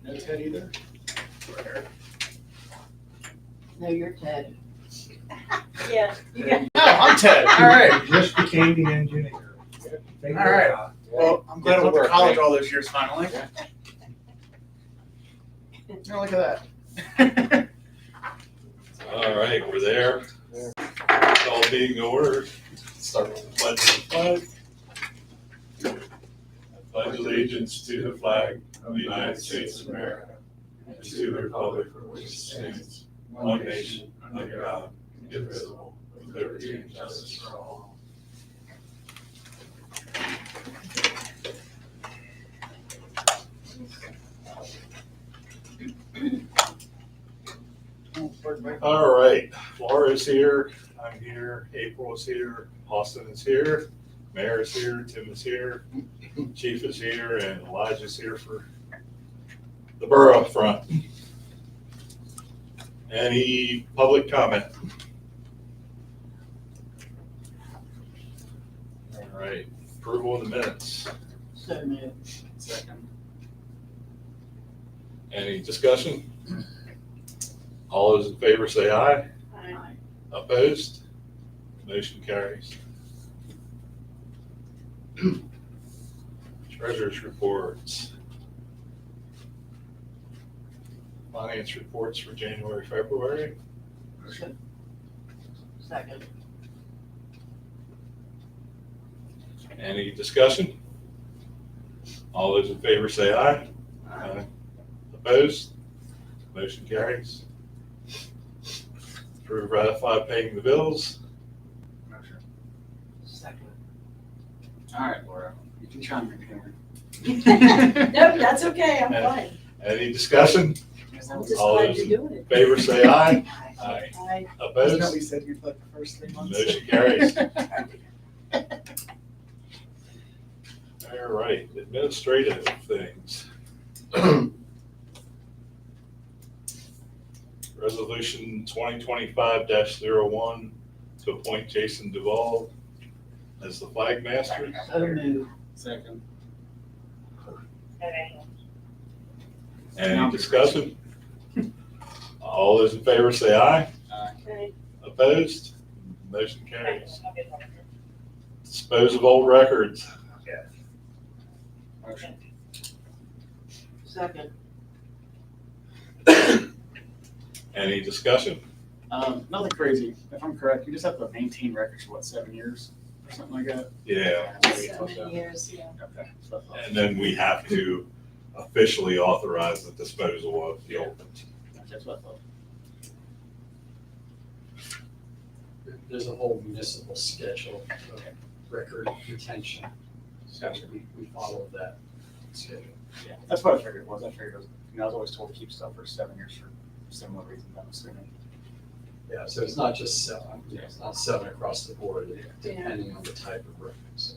No Ted either? No, you're Ted. Yeah, you got. No, I'm Ted. All right. Just became the engineer. All right. Well, I'm glad I went to college all those years finally. Oh, look at that. All right, we're there. All being in order. Start with the pledge of the flag. I pledge allegiance to the flag of the United States of America and to the republic for which it stands, one nation, under God, indivisible, with liberty and justice for all. All right, Laura's here, I'm here, April is here, Austin is here, Mayor is here, Tim is here, Chief is here, and Elijah's here for the borough front. Any public comment? All right, approval of the minutes. So moved. Second. Any discussion? All those in favor say aye. Aye. Opposed? Motion carries. Treasurer's reports. Finance reports for January, February. Second. Any discussion? All those in favor say aye. Aye. Opposed? Motion carries. Approve, ratify paying the bills. Motion. Second. All right, Laura. You can chime in here. Nope, that's okay, I'm Yeah. fine. Any discussion? I'm just All glad those you're doing it. Favor say aye. Aye. Aye. Isn't that Opposed? what you said you'd like the first 3 months? Motion carries. All right, administrative things. Resolution 2025-01 to appoint Jason Duvall as the flag master. So moved. Second. Any discussion? All those in favor say aye. Okay. Opposed? Motion carries. Dispose of old records. Motion. Second. Any discussion? Nothing crazy. If I'm correct, you just have to maintain records for 7 years or something like that? Yeah. So many years, yeah. Okay. So that's And then we have to officially authorize the disposal of the old ones. what I thought. There's a whole municipal schedule of record retention, so we follow that schedule. Yeah, that's what I figured it was. I figured it was, I was always told to keep stuff for 7 years for similar reasons, I'm assuming. Yeah, so it's not just 7, it's not 7 across the board, depending on the type of records.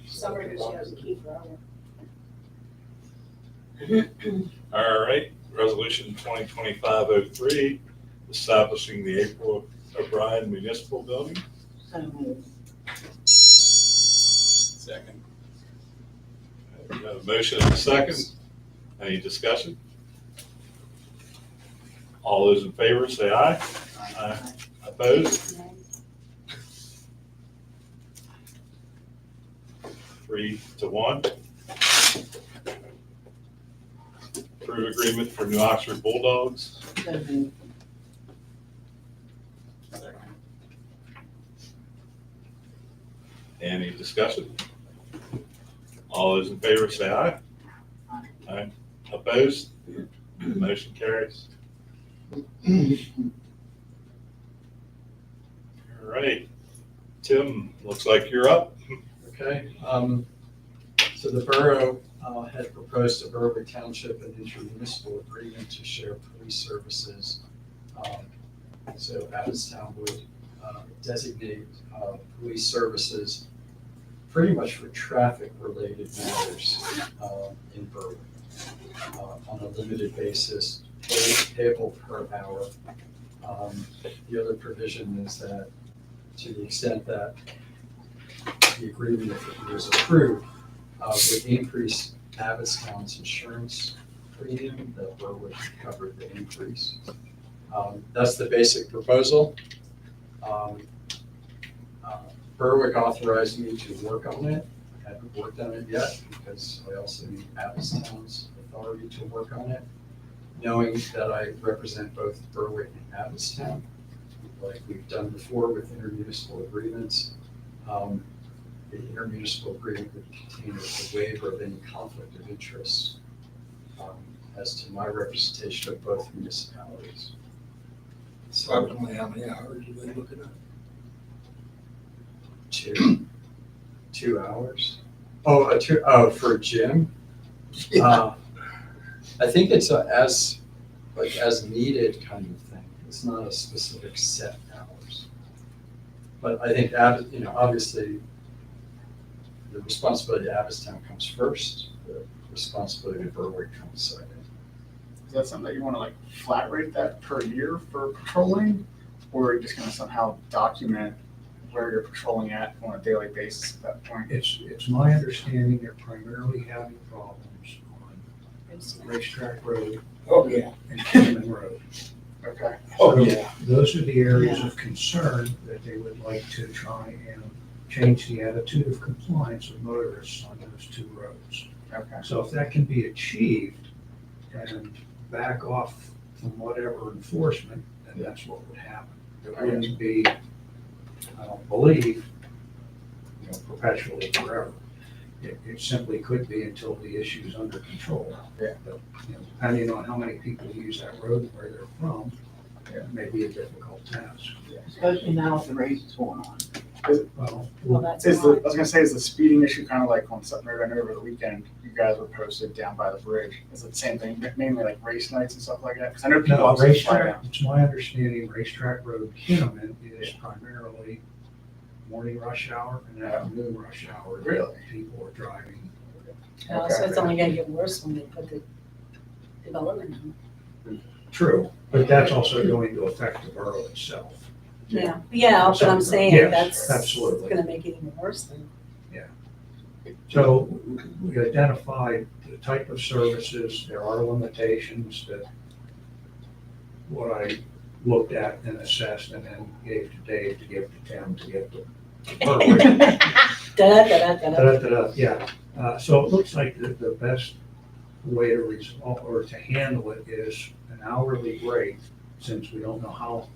Some records you have to keep forever. All right, resolution 2025-03, establishing the April O'Brien Municipal Building. So moved. Second. We have a motion and a second. Any discussion? All those in favor say aye. Aye. Opposed? 3-1. Approve agreement for New Oxford Bulldogs. So moved. Second. Any discussion? All those in favor say aye. Aye. Opposed? Motion carries. All right. Tim, looks like you're up. Okay, so the borough had proposed to Borough Township an intermunicipal agreement to share police services. So Abbottstown would designate police services pretty much for traffic-related matters in Borough on a limited basis, payable per hour. The other provision is that to the extent that the agreement, if it was approved, would increase Abbottstown's insurance premium, that Berwick covered the increase. That's the basic proposal. Berwick authorized me to work on it. I haven't worked on it yet because I also need Abbottstown's authority to work on it. Knowing that I represent both Berwick and Abbottstown, like we've done before with intermunicipal agreements. The intermunicipal agreement would contain a waiver of any conflict of interest as to my representation of both municipalities. So, Approximately how many hours are they looking at? 2 hours. Oh, for Jim? I think it's as needed kind of thing. It's not a specific set hours. But I think, obviously, the responsibility of Abbottstown comes first. The responsibility of Berwick comes second. Is that something that you want to like flat rate that per year for patrolling? Or are you just gonna somehow document where you're patrolling at on a daily basis at that point? It's my understanding they're primarily having problems on Racetrack Road. Oh, yeah. And Kingman Road. Okay. So those are the areas of concern that they would like to try and change the attitude of compliance of motorists on those two roads. Okay. So if that can be achieved and back off from whatever enforcement, then that's what would happen. It wouldn't be, I don't believe, perpetually forever. It simply could be until the issue's under control. Yeah. But, depending on how many people use that road and where they're from, it may be a difficult task. Especially now with the race is going on. Well, that's I was why. gonna say, is the speeding issue kind of like on something I know over the weekend, you guys were posted down by the bridge? Is it the same thing, mainly like race nights and stuff like that? Because I know people No, obviously fly racetrack, down. it's my understanding Racetrack Road, Kinnaman is primarily morning rush hour and afternoon rush hour. that Really? People are driving. So it's only gonna get worse when they put the development in. True, but that's also going to affect the borough itself. Yeah, but I'm saying Yes, that's absolutely. gonna make it even worse then. So we identified the type of services, there are limitations that what I looked at and assessed and then gave to Dave to give to Tim to get the Berwick. Da-da-da-da-da. Yeah, so it looks like the best way to resolve or to handle it is an hourly rate, since we don't know how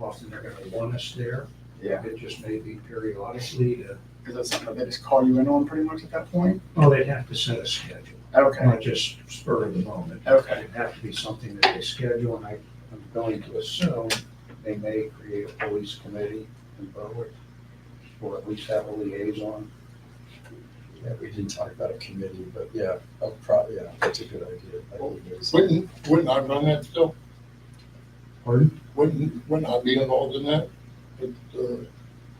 often they're gonna want us there. Yeah. It just may be periodically to, Is that something that they just call you in on pretty much at that point? well, they'd have to set a schedule, Okay. not just spur of the moment. Okay. It'd have to be something that they schedule, and I'm going to assume they may create a police committee in Berwick, or at least have a liaison. Yeah, we didn't talk about a committee, but yeah, that's a good idea. I think it is. Wouldn't I run that still? Pardon? Wouldn't I be involved in that?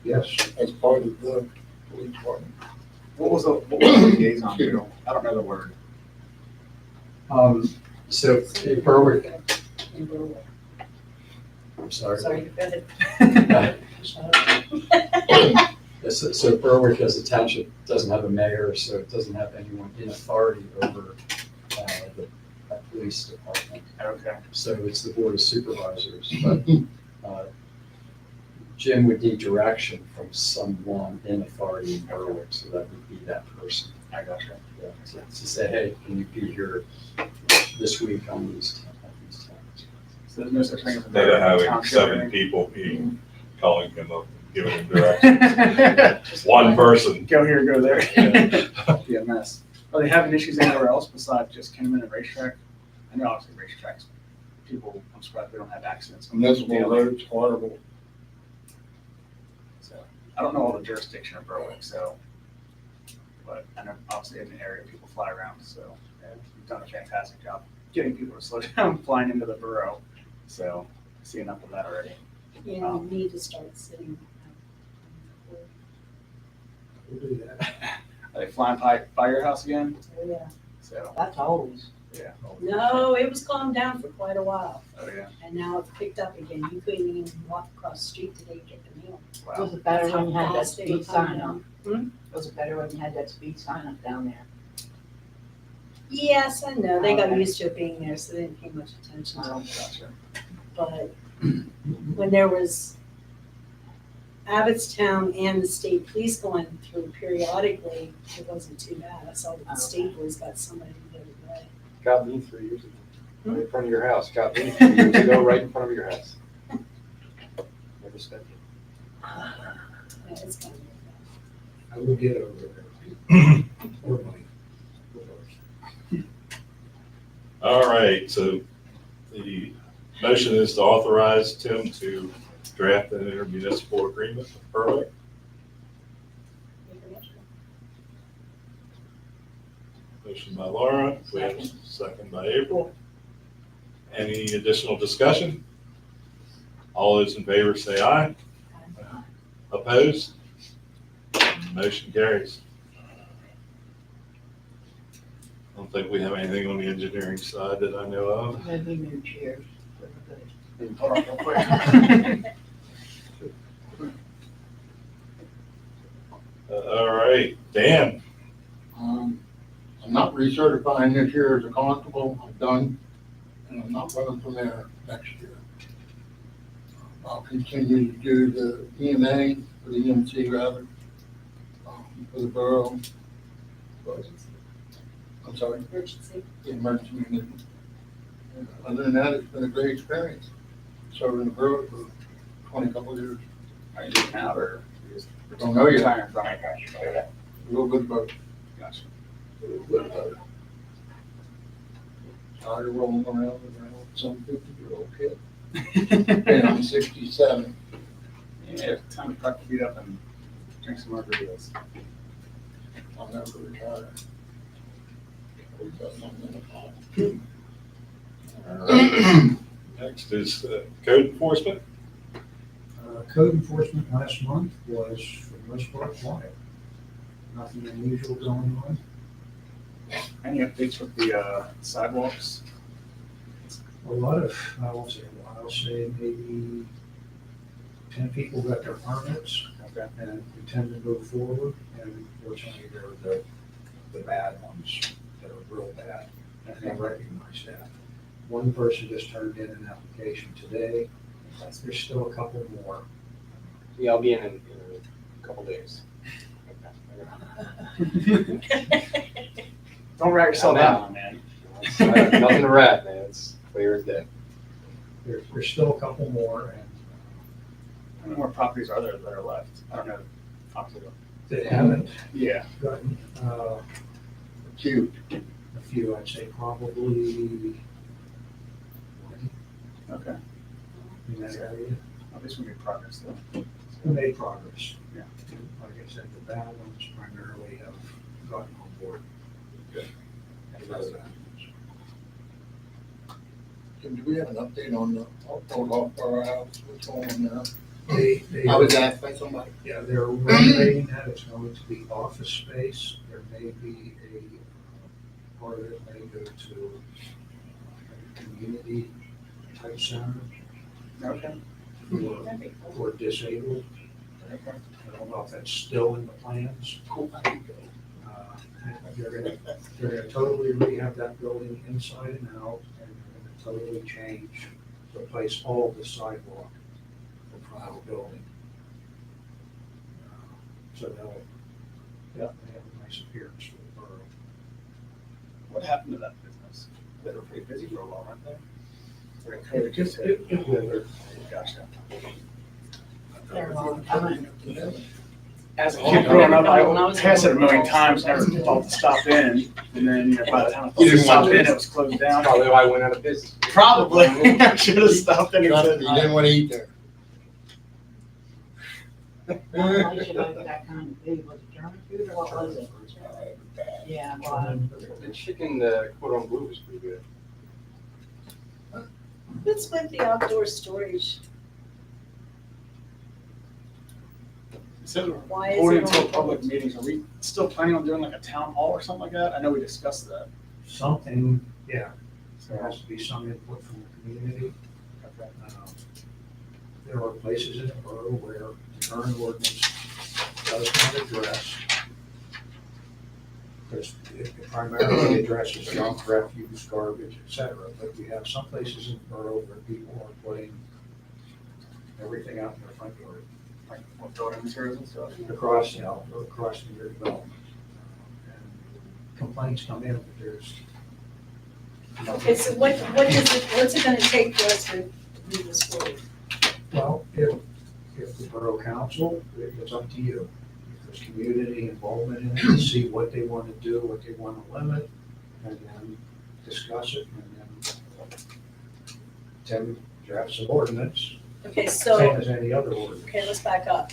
Yes. As part of the police department? What was the liaison do? I don't know the word. So in Berwick, I'm sorry. Sorry, go ahead. So Berwick as a township doesn't have a mayor, so it doesn't have anyone in authority over the police department. Okay. So it's the board of supervisors, but Jim would need direction from someone in authority in Berwick, so that would be that person. I got you. Yeah, to say, hey, can you be here this week on these towns? So there's no such thing as a Instead of having township 7 meeting? people calling him up, and giving him directions. One person. Go here, go there. Yeah. Be a mess. Are they having issues anywhere else besides just Kinnaman and Racetrack? I know obviously racetracks, people, I'm surprised they don't have accidents. Municipal daily. roads, horrible. So, I don't know all the jurisdiction of Berwick, so, but I know obviously in the area people fly around, so yeah, you've done a fantastic job getting people to slow down flying into the borough. So, I see enough of that already. Yeah, you need to start sitting. We'll do that. Are they flying by your house again? Oh, yeah. So, That's always. No, it was calmed down for quite a while, oh yeah, and now it's picked up again. You couldn't even walk across the street today to get the mail. wow. Was it better when you had that Fast they were speed sign coming up? down. Was it better when you had that speed sign up down there? Yes, I know, they got used to it being there, so they didn't pay much attention to it. Gotcha. But when there was Abbottstown and the state police going through periodically, it wasn't too bad. I saw that the state police got somebody the other day. Got me 3 years ago, right in front of your house. Got me 3 years ago, right in front of your house. Never spent it. Yeah, it's kind of I will get over there. Or money. All right, so the motion is to authorize Tim to draft an intermunicipal agreement with Borough. Motion by Laura, we have a second by April. Any additional discussion? All those in favor say aye. Opposed? Motion carries. I don't think we have anything on the engineering side that I know of. Maybe new chairs. Hold on real quick. All right, Dan, I'm not recertifying this year as a constable, I'm done, and I'm not running from there next year. I'll continue to do the EMA, or the EMC rather, for the borough. But- I'm sorry, emergency. the emergency management. And other than that, it's been a great experience, serving the borough for 20 couple years. Are you doing now or? you just Don't know yet. retiring from it? A little bit of both. Gotcha. A little bit of both. Tired of rolling around with some 50-year-old kid. And I'm 67. Yeah, time to tuck your feet up and drink some margaritas. I'll never retire. We've got something in the pot. all right. Next is code enforcement. Code enforcement last month was, for the most part, quiet. Nothing unusual going on. Any updates with the sidewalks? A lot of, I'll say maybe 10 people got their permits, Okay. and we tend to move forward, and fortunately, they're the bad ones that are real bad, and they recognize that. One person just turned in an application today, there's still a couple more. Yeah, I'll be in a couple days. Don't rat yourself I'm out. out, man. Nothing to rat, man. It's clear as day. There's still a couple more, and How many more properties are there that are left? I don't know. Obviously. they haven't Yeah. gotten, Cute. a few, I'd say probably Okay. in that area. At least we made progress though. We made progress. Yeah. Like I said, the bad ones primarily have gotten on board. Good. The other bad ones. Tim, do we have an update on the old off-borough house? What's going on there? They, I was asked by somebody. yeah, they're renovating that, it's going to be office space, there may be a, part of it may go to a community type center Okay. for disabled. Okay. I don't know if that's still in the plans. Cool. They're gonna totally rehab that building inside and out, and they're gonna totally change, replace all of the sidewalk in front of the building. So they'll have a nice appearance for the borough. What happened to that business? They were pretty busy for a while, weren't they? Or it It just, it withered. Gotcha. They're a long time. As a Oh, kid growing up, when I I was passed it a million little. times, never thought to stop in. And then, by the time I thought You to didn't stop want to. in, it was closed down. Probably why I went out of business. Probably. I should have stopped in and Trust said me, you didn't want to eat there. I should have that kind of food. Was it German food or what was it? Yeah, well, The chicken, the quote on blue was pretty good. What's with the outdoor storage? So, Why is according it to on public hold? meetings, are we still planning on doing like a town hall or something like that? I know we discussed that. Something, yeah, there has to be some input from the community. Okay. There are places in the borough where the current ordinance does not address because it primarily addresses junk, refuse, garbage, et cetera. But we have some places in the borough where people are putting everything out in their front yard, Like, what building materials and stuff. across, across the year development. And complaints come in, but there's. Okay, so what is it, what's it gonna take for us to move this forward? Well, if the borough council, it's up to you. If there's community involvement in it, to see what they want to do, what they want to limit, and then discuss it, and then Tim drafts some ordinance, Okay, same so, as any other ordinance. okay, let's back up.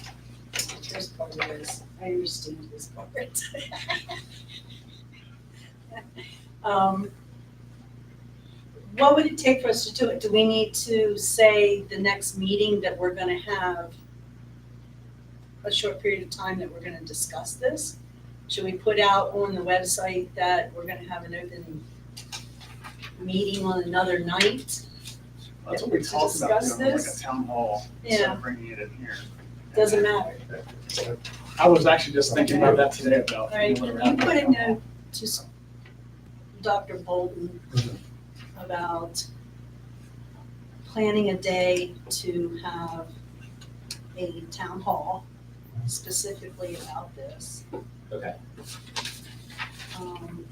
Here's part of this, I understand this part. What would it take for us to do it? Do we need to say the next meeting that we're gonna have a short period of time that we're gonna discuss this? Should we put out on the website that we're gonna have an open meeting on another night? That's what we To talked about, discuss doing like a this? town hall, instead Yeah. of bringing it in here. Doesn't matter. I was actually just thinking about that today about. All right, what can around you put a town hall. note to Dr. Bolton Mhm. about planning a day to have a town hall specifically about this? Okay. Um,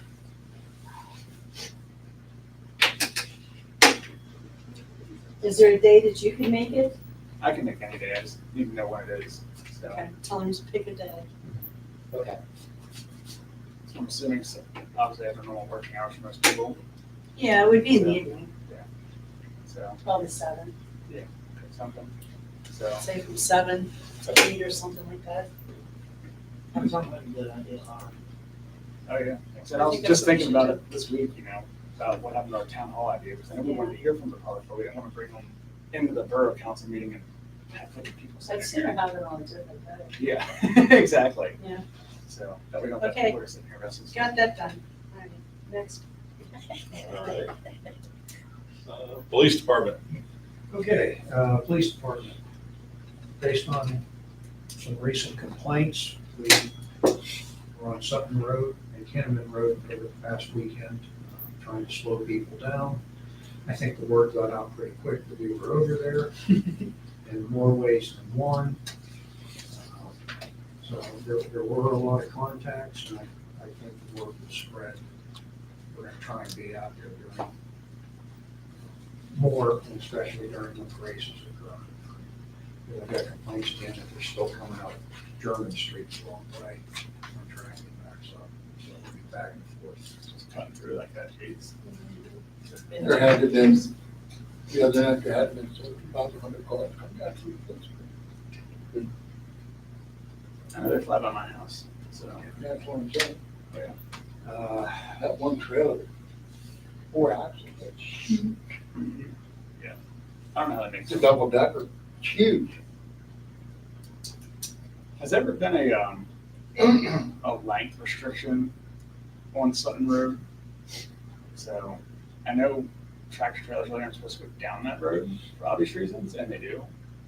Is there a day that you can make it? I can make any day, I just need to know when it is, so. Okay, tell him to pick a day. Okay. I'm assuming, so obviously I have normal working hours for most people, Yeah, it would be in the evening, so, probably 7, something, so. say from 7 to 8 or something like that. That's not a good idea, Laura. Oh, yeah. So I was just thinking about it this week, about what happened to our town hall idea, because I know we wanted to hear from the public, but we didn't want to bring them into the borough council meeting and have 50 people I'd sitting sooner here. have it on a different day. Yeah, exactly. Yeah. So, that we don't have Okay. people sitting here restless. Got that done. All right, next. All right. Police department. Okay, police department. Based on some recent complaints, we were on Sutton Road and Kenneman Road over the past weekend, trying to slow people down. I think the word got out pretty quick that we were over there in more ways than one. So there were a lot of contacts, and I think the word will spread. We're gonna try and be out there doing more, and especially during the races occur. I've got complaints again that they're still coming out German Street the wrong way on tracking backs up. So we'll be back and forth. Just cutting through like that, geez. There had been, the other night, there had been about 100 cars come down through the street. I know they fly by my house, so. That's what I'm saying. Uh, That one trailer, 4 accidents. Yeah. I don't know how that makes It's a sense. double decker, it's huge. Has there ever been a length restriction on Sutton Road? So I know tractor trailers really aren't supposed to go down that road for obvious reasons, and they do.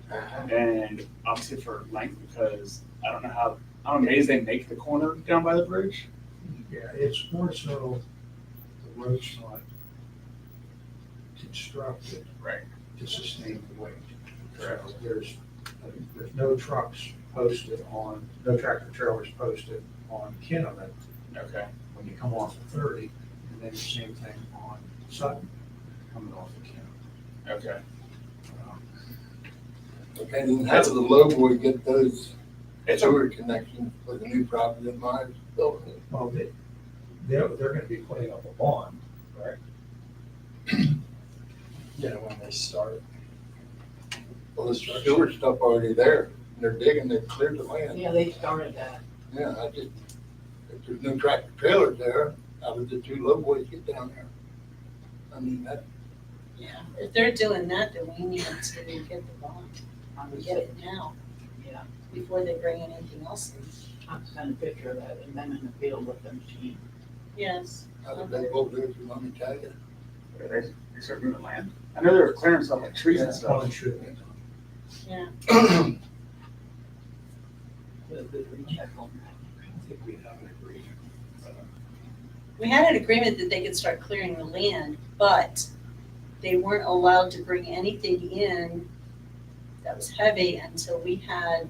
And obviously for length, because I'm amazed they make the corner down by the bridge. Yeah, it's more so the road's not constructed Right. to sustain the weight. Correct. So there's no trucks posted on, no tractor trailers posted on Kenneman Okay. when you come off of 30, and then the same thing on Sutton coming off of Kenneman. Okay. And how does the low boy get those It's sewer connections for the new property that mine's building? Well, they're gonna be putting up a bond, right? Yeah, when they start. Well, the sewer stuff already there, they're digging, they've cleared the land. Yeah, they started that. Yeah, if there's no tractor trailers there, how did the 2 low boys get down there? I mean, that, Yeah, if they're doing that, then we need to get the bond, get it now, Yeah, before they bring anything else in. I've sent a picture of that, and them in the field with the machine. Yes. how did they go there, let me tell you. They start moving land. I know they were clearing stuff like trees and That's stuff. what should be done. Yeah. Do a good recheck on that. I think we have an agreement. We had an agreement that they could start clearing the land, but they weren't allowed to bring anything in that was heavy until we had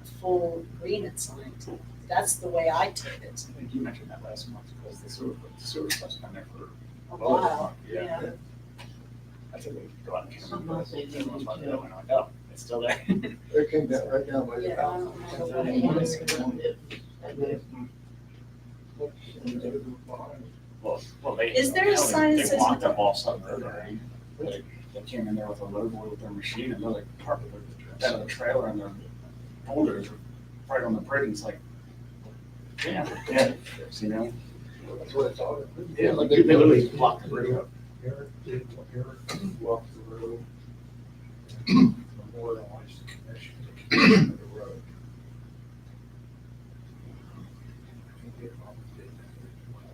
the full agreement signed. That's the way I took it. I think you mentioned that last month, because the sewer stuff's been there for A well over a while, month. yeah. I think we could go out and. Some months they do Months too. ago, and I'm like, oh, it's still there. It came down right down by the Yeah, I house. don't know. That's what I wanted. Well, they. Is there a sign that They says- blocked up off Southern River, right? Like, they came in there with a load boy with their machine, and they're like, parked the out of the trailer, and their boulders were right on the bridge, and it's like, damn, yeah, you know? That's what it's all. Yeah, like, they literally blocked the bridge up. Eric walked the road. and Memorialized the commission of the road. I think they probably did that as well.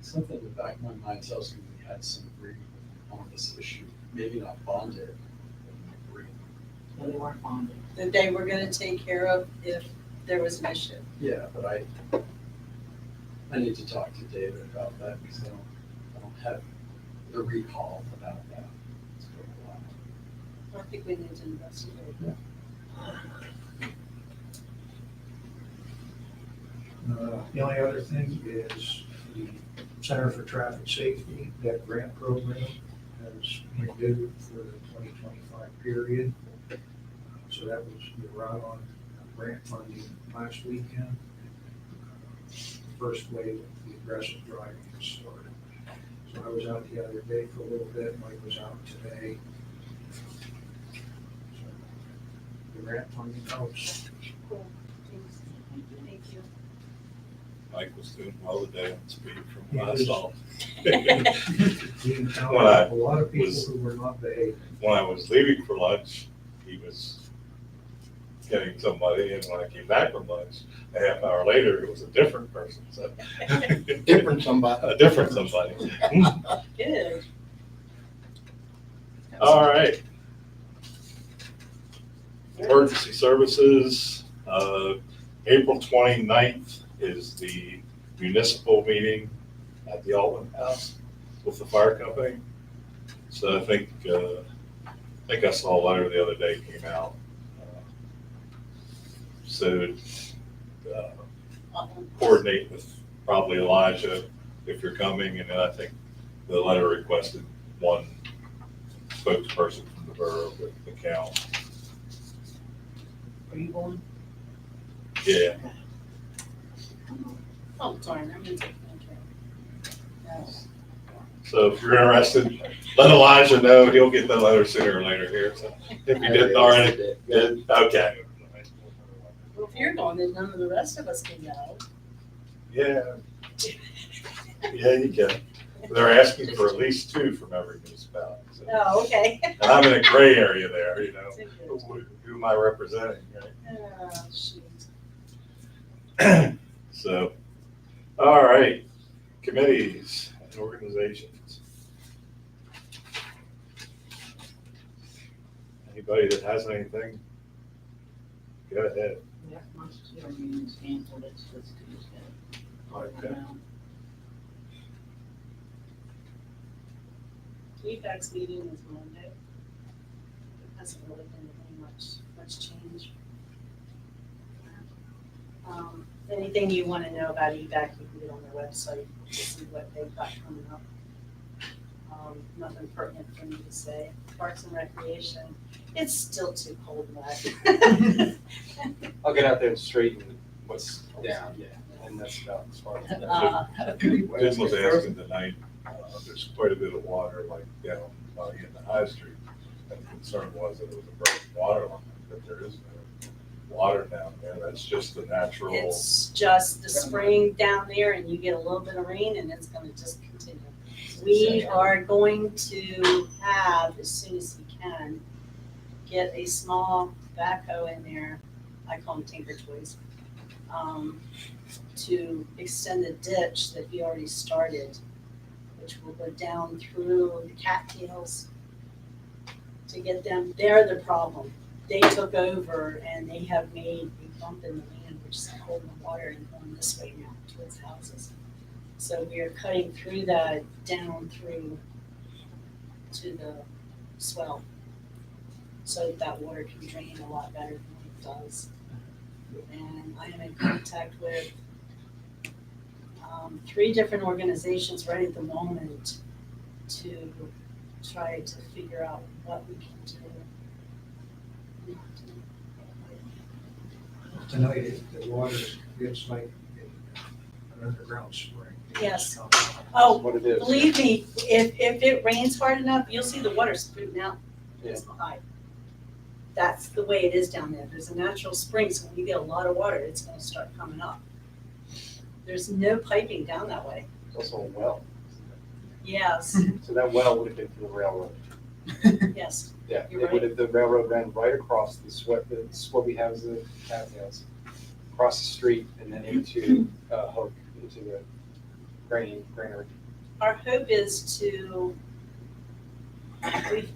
Something in the back of my mind tells me we had some agreement on this issue, maybe not bonded, but an agreement. So they weren't bonded. That they were gonna take care of if there was an issue. Yeah, but I need to talk to David about that because I don't have the recall about that. It's been a while. I think we need to investigate. The only other thing is the Center for Traffic Safety, that grant program has renewed for the 2025 period. So that was, we were out on grant funding last weekend. The first wave of the aggressive driving has started. So I was out the other day for a little bit, Mike was out today. So the grant funding helps. Cool. Thank you. Mike was doing well today on speed from He what I was. saw. We encountered When I a lot of people was- who were not behaving. When I was leaving for lunch, he was getting somebody, and when I came back from lunch, a half hour later, it was a different person, so. Different somebody. A different somebody. Good. All right. Emergency services, April 29th is the municipal meeting at the Altman House with the fire company. So I think I saw a letter the other day came out. So coordinate with probably Elijah if you're coming, and then I think the letter requested one spokesperson from the borough with the count. Are you going? Yeah, Oh, darn, I'm gonna take that. so if you're interested, let Elijah know. He'll get the letter sooner or later here. So if you didn't already, did, okay. Well, if you're going, then none of the rest of us can go. Yeah. Yeah, you can. They're asking for at least two from every municipality. So. Oh, okay. And I'm in a gray area there, you know. Who am I representing, Oh, shoot. right? So, all right, committees and organizations. Anybody that has anything, go ahead. Yeah, once your meeting's canceled, it's just Tuesday. Okay. EFAC's meeting is Monday. There hasn't really been any much change. Anything you want to know about EVAC, you can get on their website to see what they've got coming up. Nothing pertinent for me to say. Parks and Recreation, it's still too cold and wet. I'll get out there and straighten what's down, yeah, and that's about as far as. Jim was asking tonight, there's quite a bit of water like down in the high street. And the concern was that it was a broken water line, but there is no water down there. That's just the natural. It's just the spring down there and you get a little bit of rain and it's gonna just continue. We are going to have, as soon as we can, get a small backhoe in there, I call them tinker toys, to extend the ditch that he already started, which will go down through the cattails to get them, they're the problem. They took over and they have made a bump in the land which is holding the water and going this way now towards houses. So we are cutting through that down through to the swell, so that water can drain a lot better than it does. And I am in contact with 3 different organizations right at the moment to try to figure out what we can do. Tonight, the water gets like an underground spring. Yes. Oh, What it is. believe me, if it rains hard enough, you'll see the water spouting out this high. That's the way it is down there. There's a natural spring, so when you get a lot of water, it's gonna start coming up. There's no piping down that way. It's also a well. Yes, So that well would have been for the railroad. yes. Yeah, You're it would have, the railroad ran right across the Swubby houses, across the street and then into Hope, into the granary. Our hope is to, we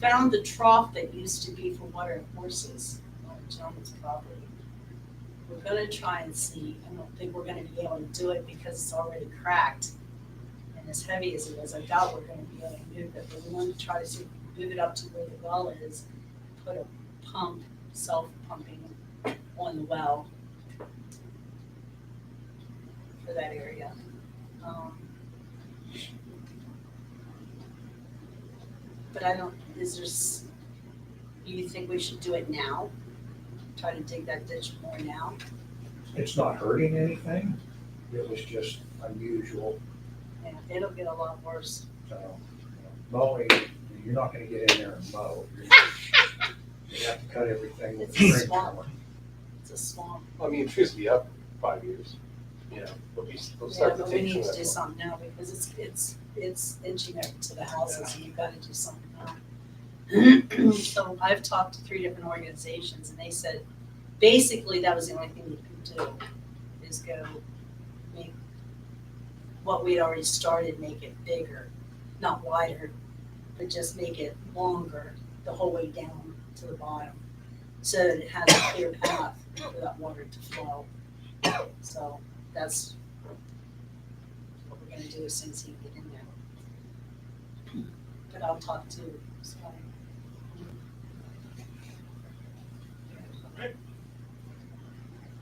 found the trough that used to be for watering horses on a gentleman's property. We're gonna try and see, I don't think we're gonna be able to do it because it's already cracked. And as heavy as it is, I doubt we're gonna be able to move it, but we want to try to see if we can move it up to where the well is, put a pump, self-pumping on the well for that area. But I don't, do you think we should do it now? Try to dig that ditch more now? It's not hurting anything. It was just unusual. Yeah, it'll get a lot worse. Mowing, you're not gonna get in there and mow. You have to cut everything with It's a a string swamp. trimmer. It's a swamp. I mean, trees will be up 5 years, you know, they'll Yeah, start to but we take need some of to that. do something now because it's inching up to the houses and you've gotta do something now. So I've talked to 3 different organizations and they said, basically that was the only thing we could do, is go make what we had already started, make it bigger, not wider, but just make it longer the whole way down to the bottom. So that it has a clear path for that water to flow. So that's what we're gonna do as soon as he can get in there. But I'll talk to Scott.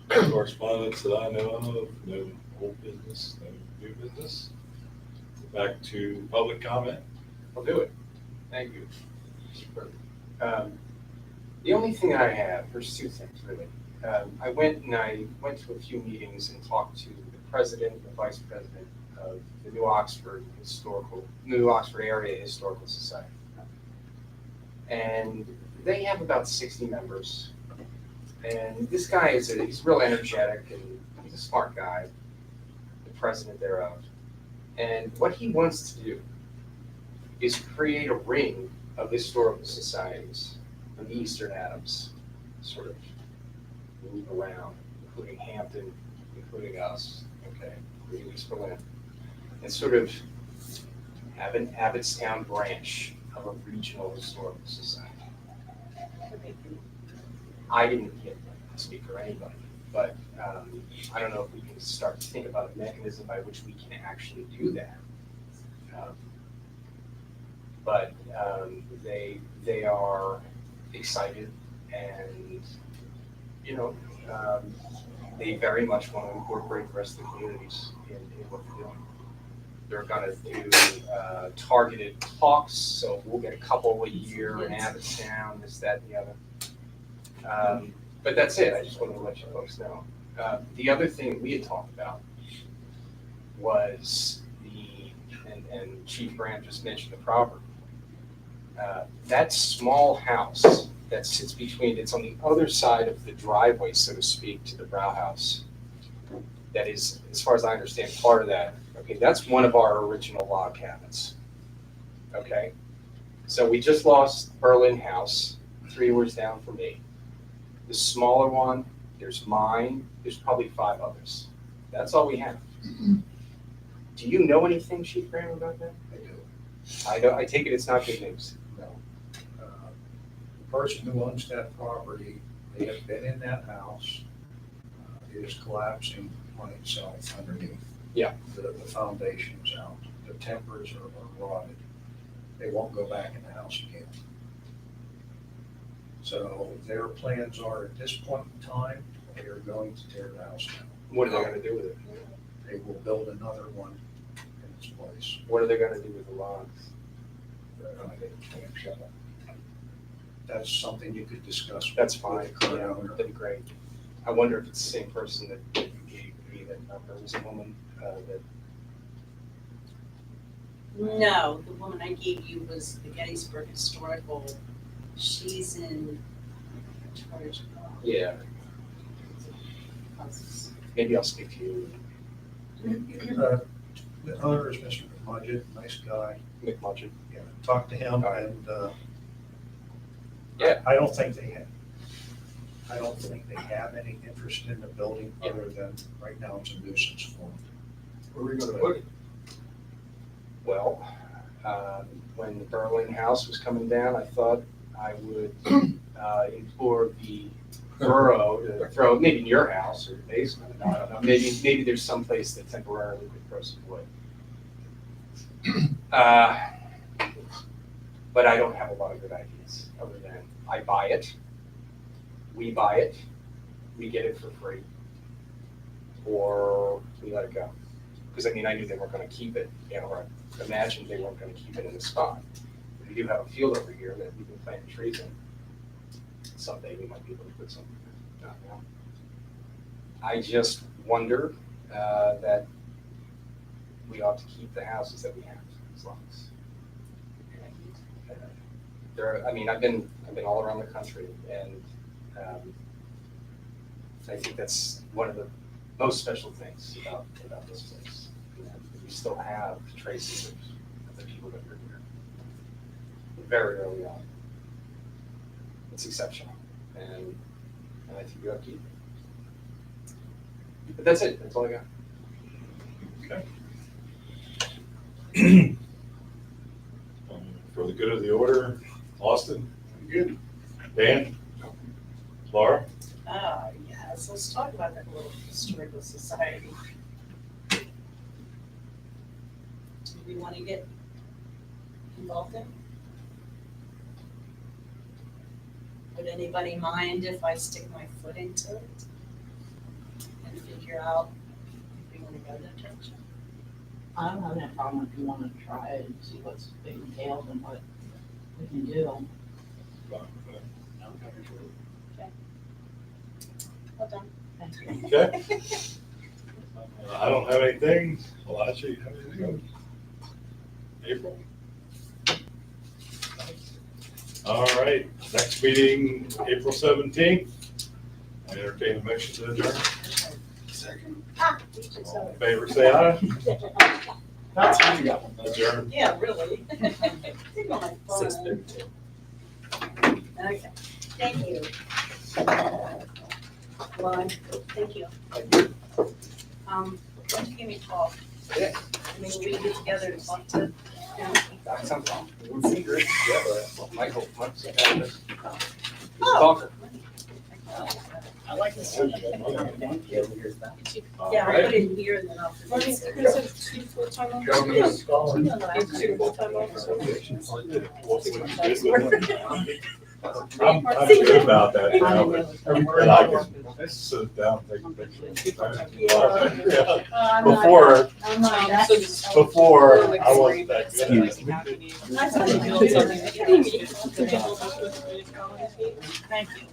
Correspondence that I know of, no old business, no new business. Back to public comment. I'll do it. Thank you. The only thing I have, there's 2 things really. I went to a few meetings and talked to the president and the vice president of the New Oxford Area Historical Society. And they have about 60 members. And this guy he's real energetic and he's a smart guy, the president thereof. And what he wants to do is create a ring of historical societies in the Eastern Adams, sort of move around, including Hampton, including us, okay, including East Berlin, and sort of have an Abbottstown branch of a regional historical society. I didn't get to speak for anybody, but I don't know if we can start to think about a mechanism by which we can actually do that. But they are excited and, you know, they very much want to incorporate the rest of the communities in what they're doing. They're gonna do targeted talks, so we'll get a couple a year in Abbottstown, this, that, and the other. But that's it, I just wanted to let you folks know. The other thing we had talked about was and Chief Grant just mentioned the property. That small house that sits between, it's on the other side of the driveway, so to speak, to the Borough house. That is, as far as I understand, part of that. Okay, that's one of our original log cabins. Okay, so we just lost Berlin House, 3 doors down from me. The smaller one, there's mine, there's probably 5 others. That's all we have. Do you know anything, Chief Graham, about that? I do. I take it it's not good news. No. The person who owns that property, they have been in that house is collapsing on itself underneath. Yeah. The foundation's out, the timbers are rotted. They won't go back in the house again. So their plans are, at this point in time, they are going to tear the house down. What are they gonna do with it? They will build another one in its place. What are they gonna do with the logs? That's something you could discuss. with That's fine, the current yeah, owner. that'd be great. I wonder if it's the same person that you gave me that number, it was a woman, that, No, the woman I gave you was the Gettysburg Historical. She's in charge of yeah, houses. maybe I'll speak to you, The owner is Mr. Mudgett, nice guy. McMudgeon. Yeah, talk to him All right. and, Yeah. I don't think they have any interest in the building Yeah. other than right now it's a nuisance for them. Where are we gonna put it? Well, when the Berlin house was coming down, I thought I would implore the borough to throw, maybe in your house or your basement, I don't know, maybe there's some place that temporarily could throw some wood. But I don't have a lot of good ideas, other than I buy it, we buy it, we get it for free, or we let it go. Because I mean, I knew they weren't gonna keep it, or I imagined they weren't gonna keep it in the spot. We do have a field over here that we've been planting trees in. Someday we might be able to put something down now. I just wonder that we ought to keep the houses that we have, as long as. I mean, I've been all around the country, and I think that's one of the most special things about this place. That we still have traces of the people that were here very early on. It's exceptional, and I think we ought to keep it. But that's it. That's all I got. For the good of the order, Austin? Good. Dan? Laura? Yes, let's talk about that little historical society. Do we want to get involved in? Would anybody mind if I stick my foot into it and figure out if we want to go that direction? I don't have any problem if you wanna try it and see what's entailed and what we can do. Well done. Thank you. Okay. I don't have anything. Well, actually, you have anything? April? All right, next meeting, April 17th. I entertain a motion to adjourn. You just All have in favor, say aye. That's what you got. Adjourn. Yeah, really. Think on my phone. Okay, thank you. Well, thank you. Why don't you give me a call? Yeah. Maybe we can get together and talk to, That sounds fun. It would be great. Yeah, but my hope, my Oh. talker. I like this. Yeah, I put it here and then I'll. I'm good about that now, but I can sit down, take a picture. Yeah. Before, I'm not that. before, I wasn't that good. Thank you.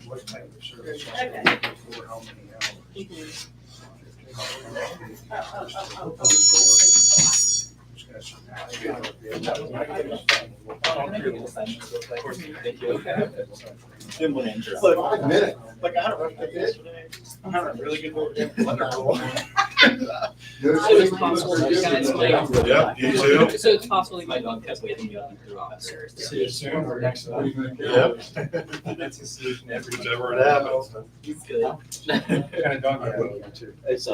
What type of service? Okay. For how many hours? Like, I had a rough day yesterday. I'm having a really good day. Wonderful. Yeah, you too. So it's possible you might not have waiting throughout. See you soon or next month. Yep. That's a solution every Whichever it happens. He's good. Kind of dog you too. It's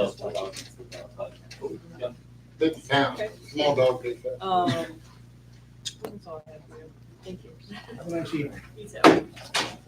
Big town, small dog. that's all I have for you. Thank you. Have a nice evening. You too.